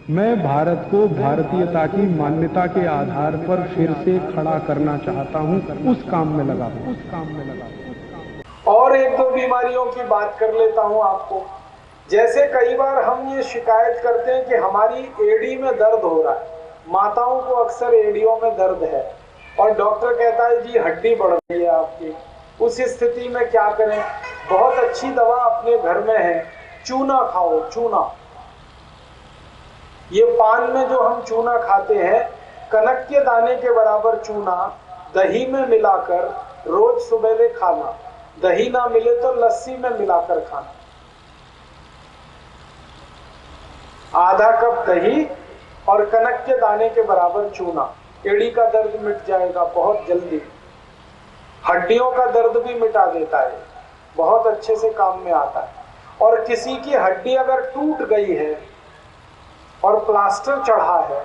मैं भारत को भारतीयता की मान्यता के आधार पर फिर से खड़ा करना चाहता हूं, उस काम में लगा हूं। और एक दो बीमारियों की बात कर लेता हूं आपको। जैसे कई बार हम ये शिकायत करते हैं कि हमारी एड़ी में दर्द हो रहा है, माताओं को अक्सर एड़ियों में दर्द है और डॉक्टर कहता है जी हड्डी बढ़ रही है आपकी। उस स्थिति में क्या करें? बहुत अच्छी दवा अपने घर में है, चूना खाओ। चूना, ये पान में जो हम चूना खाते हैं, कनक के दाने के बराबर चूना दही में मिलाकर रोज सुबह खाना। दही ना मिले तो लस्सी में मिलाकर खाना। आधा कप दही और कनक के दाने के बराबर चूना, एड़ी का दर्द मिट जाएगा बहुत जल्दी। हड्डियों का दर्द भी मिटा देता है, बहुत अच्छे से काम में आता है। और किसी की हड्डी अगर टूट गई है और प्लास्टर चढ़ा है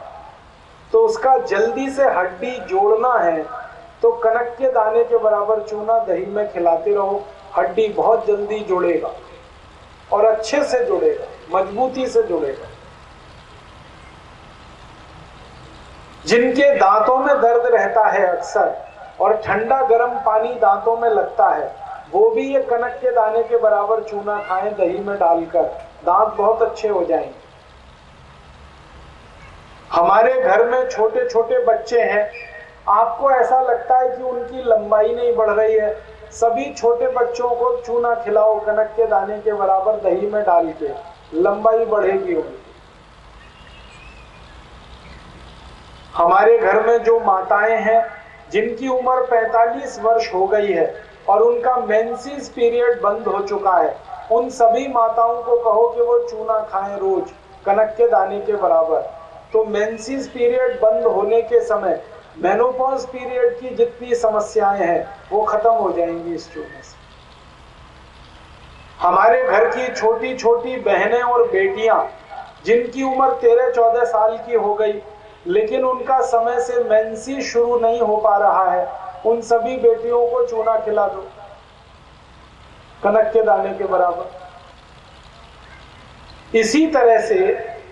तो उसका जल्दी से हड्डी जोड़ना है तो कनक के दाने के बराबर चूना दही में खिलाते रहो, हड्डी बहुत जल्दी जुड़ेगा और अच्छे से जुड़ेगा, मजबूती से जुड़ेगा। जिनके दांतों में दर्द रहता है अक्सर और ठंडा गर्म पानी दांतों में लगता है, वो भी ये कनक के दाने के बराबर चूना खाएं दही में डालकर, दांत बहुत अच्छे हो जाएंगे। हमारे घर में छोटे छोटे बच्चे हैं, आपको ऐसा लगता है कि उनकी लंबाई नहीं बढ़ रही है, सभी छोटे बच्चों को चूना खिलाओ कनक के दाने के बराबर दही में डाल के, लंबाई बढ़ेगी उनकी। हमारे घर में जो माताएं हैं जिनकी उम्र 45 वर्ष हो गई है और उनका मेंसेस पीरियड बंद हो चुका है, उन सभी माताओं को कहो कि वो चूना खाएं रोज कनक के दाने के बराबर। तो मेंसेस पीरियड बंद होने के समय मेनोपॉज पीरियड की जितनी समस्याएं हैं वो खत्म हो जाएंगी इस चूने से। हमारे घर की छोटी छोटी बहनें और बेटियां जिनकी उम्र 13-14 साल की हो गई लेकिन उनका समय से मेंसेस शुरू नहीं हो पा रहा है, उन सभी बेटियों को चूना खिला दो कनक के दाने के बराबर। इसी तरह से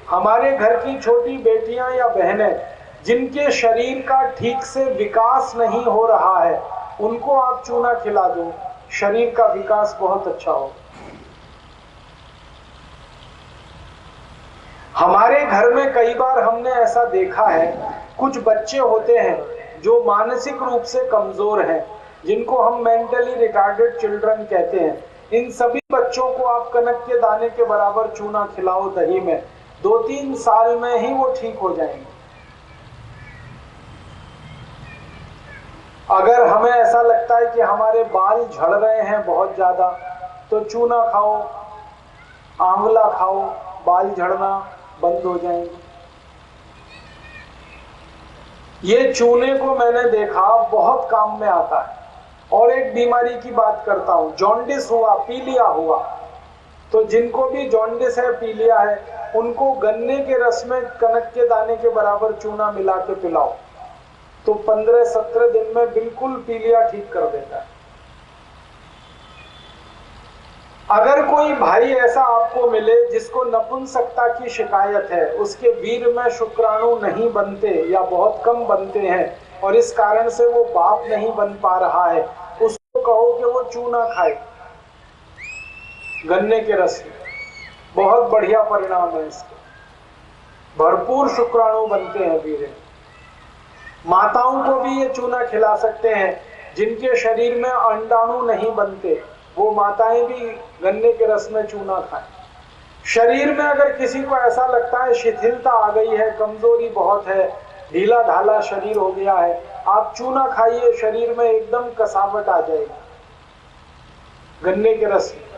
हमारे घर की छोटी बेटियां या बहनें जिनके शरीर का ठीक से विकास नहीं हो रहा है, उनको आप चूना खिला दो, शरीर का विकास बहुत अच्छा हो। हमारे घर में कई बार हमने ऐसा देखा है, कुछ बच्चे होते हैं जो मानसिक रूप से कमजोर हैं, जिनको हम मेंटली रिटार्डेड चिल्ड्रन कहते हैं। इन सभी बच्चों को आप कनक के दाने के बराबर चूना खिलाओ दही में, 2-3 साल में ही वो ठीक हो जाएंगे। अगर हमें ऐसा लगता है कि हमारे बाल झड़ रहे हैं बहुत ज्यादा, तो चूना खाओ, आंवला खाओ, बाल झड़ना बंद हो जाएंगे। ये चूने को मैंने देखा बहुत काम में आता है। और एक बीमारी की बात करता हूं, जॉन्डिस हुआ, पीलिया हुआ, तो जिनको भी जॉन्डिस है, पीलिया है, उनको गन्ने के रस में कनक के दाने के बराबर चूना मिला के पिलाओ, तो 15-17 दिन में बिल्कुल पीलिया ठीक कर देता है। अगर कोई भाई ऐसा आपको मिले जिसको नपुंसकता की शिकायत है, उसके वीर्य में शुक्राणु नहीं बनते या बहुत कम बनते हैं और इस कारण से वो बाप नहीं बन पा रहा है, उसको कहो कि वो चूना खाए गन्ने के रस में, बहुत बढ़िया परिणाम है इसके, भरपूर शुक्राणु बनते हैं वीर्य। माताओं को भी ये चूना खिला सकते हैं जिनके शरीर में अंडाणु नहीं बनते, वो माताएं भी गन्ने के रस में चूना खाएं। शरीर में अगर किसी को ऐसा लगता है शिथिलता आ गई है, कमजोरी बहुत है, ढीला ढाला शरीर हो गया है, आप चूना खाइए, शरीर में एकदम कसावट आ जाएगी गन्ने के रस में।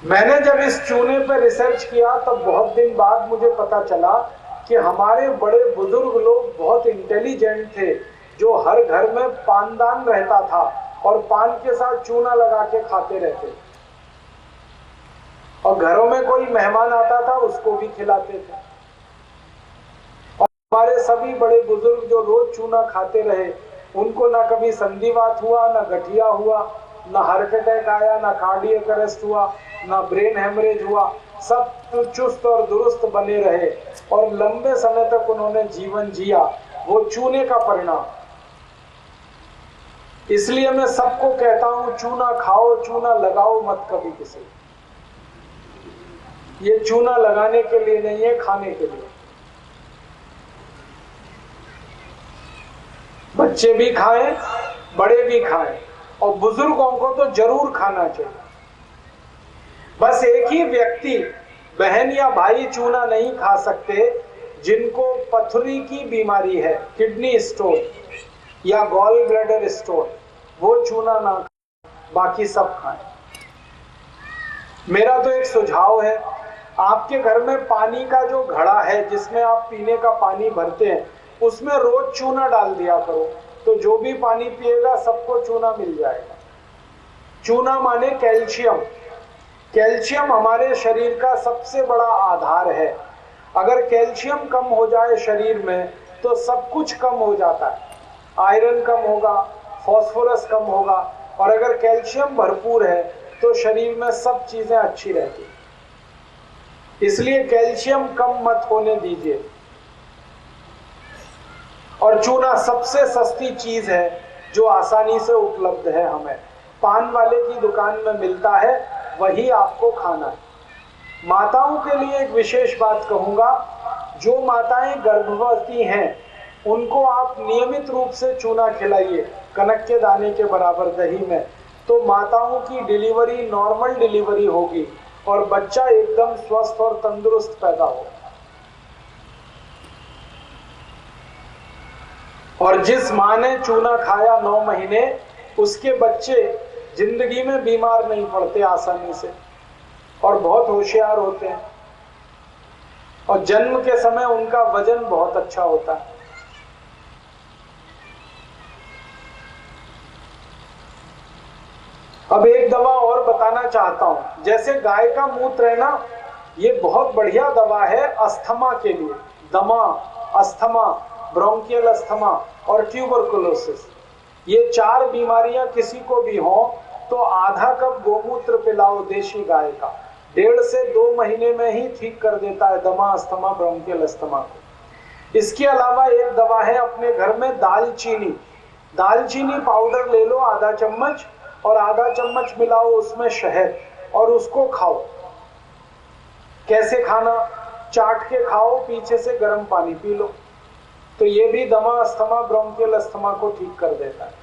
मैंने जब इस चूने पर रिसर्च किया तब बहुत दिन बाद मुझे पता चला कि हमारे बड़े बुजुर्ग लोग बहुत इंटेलिजेंट थे, जो हर घर में पानदान रहता था और पान के साथ चूना लगा के खाते रहते, और घरों में कोई मेहमान आता था उसको भी खिलाते थे। और हमारे सभी बड़े बुजुर्ग जो रोज चूना खाते रहे, उनको ना कभी संधिवात हुआ, ना गठिया हुआ, ना हार्ट अटैक आया, ना कार्डियक अरेस्ट हुआ, ना ब्रेन हेमरेज हुआ, सब चुस्त और दुरुस्त बने रहे और लंबे समय तक उन्होंने जीवन जिया। वो चूने का परिणाम। इसलिए मैं सबको कहता हूं, चूना खाओ, चूना लगाओ मत कभी किसी। ये चूना लगाने के लिए नहीं है, खाने के लिए। बच्चे भी खाएं, बड़े भी खाएं, और बुजुर्गों को तो जरूर खाना चाहिए। बस एक ही व्यक्ति, बहन या भाई, चूना नहीं खा सकते जिनको पथरी की बीमारी है, किडनी स्टोन या गॉल ब्लैडर स्टोन, वो चूना ना खाएं, बाकी सब खाएं। मेरा तो एक सुझाव है, आपके घर में पानी का जो घड़ा है जिसमें आप पीने का पानी भरते हैं, उसमें रोज चूना डाल दिया करो, तो जो भी पानी पिएगा सबको चूना मिल जाएगा। चूना माने कैल्शियम। कैल्शियम हमारे शरीर का सबसे बड़ा आधार है। अगर कैल्शियम कम हो जाए शरीर में तो सब कुछ कम हो जाता है। आयरन कम होगा, फास्फोरस कम होगा, और अगर कैल्शियम भरपूर है तो शरीर में सब चीजें अच्छी रहती। इसलिए कैल्शियम कम मत होने दीजिए। और चूना सबसे सस्ती चीज है जो आसानी से उपलब्ध है हमें। पान वाले की दुकान में मिलता है, वही आपको खाना है। माताओं के लिए एक विशेष बात कहूंगा, जो माताएं गर्भवती हैं उनको आप नियमित रूप से चूना खिलाइए, कनक के दाने के बराबर दही में, तो माताओं की डिलीवरी नॉर्मल डिलीवरी होगी और बच्चा एकदम स्वस्थ और तंदुरुस्त पैदा होगा। और जिस माँ ने चूना खाया 9 महीने, उसके बच्चे जिंदगी में बीमार नहीं पड़ते आसानी से और बहुत होशियार होते हैं, और जन्म के समय उनका वजन बहुत अच्छा होता है। अब एक दवा और बताना चाहता हूं। जैसे गाय का मूत्र है ना, ये बहुत बढ़िया दवा है अस्थमा के लिए। दमा, अस्थमा, ब्रोंकियल अस्थमा और ट्यूबरकुलोसिस, ये 4 बीमारियां किसी को भी हो तो आधा कप गोमूत्र पिलाओ देशी गाय का, 1.5 से 2 महीने में ही ठीक कर देता है दमा, अस्थमा, ब्रोंकियल अस्थमा को। इसके अलावा एक दवा है अपने घर में, दालचीनी। दालचीनी पाउडर ले लो आधा चम्मच, और आधा चम्मच मिलाओ उसमें शहद, और उसको खाओ। कैसे खाना? चाट के खाओ, पीछे से गर्म पानी पी लो, तो ये भी दमा, अस्थमा, ब्रोंकियल अस्थमा को ठीक कर देता है।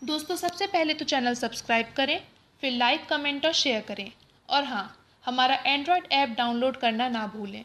दोस्तों, सबसे पहले तो चैनल सब्सक्राइब करें, फिर लाइक, कमेंट और शेयर करें, और हाँ, हमारा एंड्रॉयड ऐप डाउनलोड करना ना भूलें।